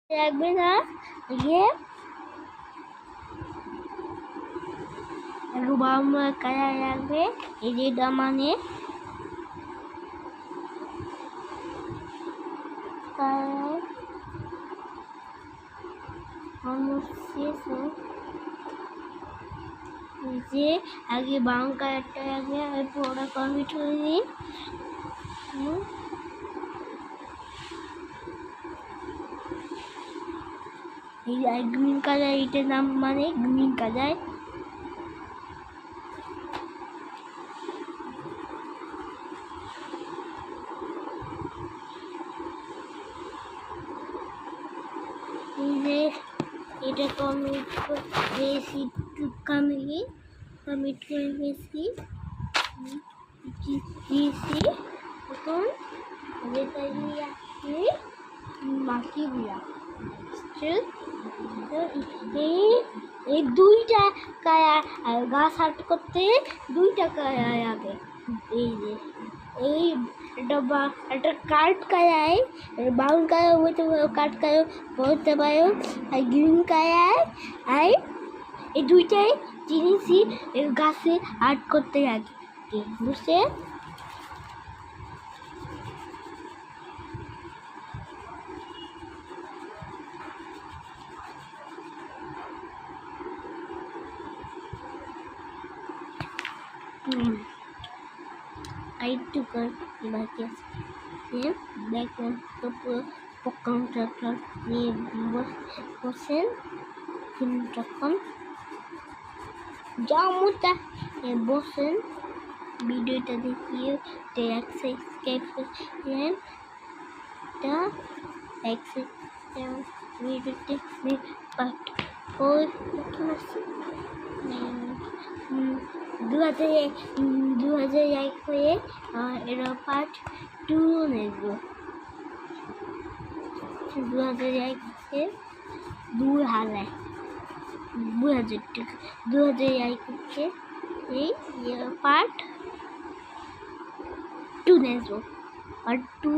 রাখবে না গিয়ে একটু বাবা কাজা রাখবে এই যেটা মানে যে আগে বাম কালারটা রাখবে আর পুরোটা কমপ্লিট হয়ে নিই। এই গ্রিন কালার এটার নাম মানে গ্রিন কালার। এই যে এটা কমপ্লিট বেশি কমপ্লিট করে বেশি দিয়েছি। এখন যেটা দিয়ে আসছি বাকিগুলা এই দুইটা কায়া গাছ হাট করতে দুইটা কায়া আগে এই যে এই একটা কাঠ কায়ায় ব্রাউন কালার বলতে পারো, কাঠ কালার বলতে পারো, আর গ্রিন কালার আর এই দুইটাই জিনিসই গাছে আর্ট করতে লাগে বুঝছে। আরেকটু বাকি আছে দেখুন তো পুরো কন্ট্রাক্টর নিয়ে বসেন তখন জামুটা বসেন ভিডিওটা দেখিয়ে সাবস্ক্রাইব করেন ভিডিওতে পার্ট 2001 হয়ে এরা পার্ট 2 নেব। 2001 থেকে এই পার্ট 2 নেব। পার্ট 2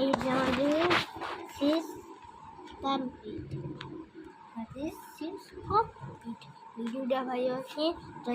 এই যে আমাদের শেষ কমপ্লিট। ভিডিওটা ভালো আছে তো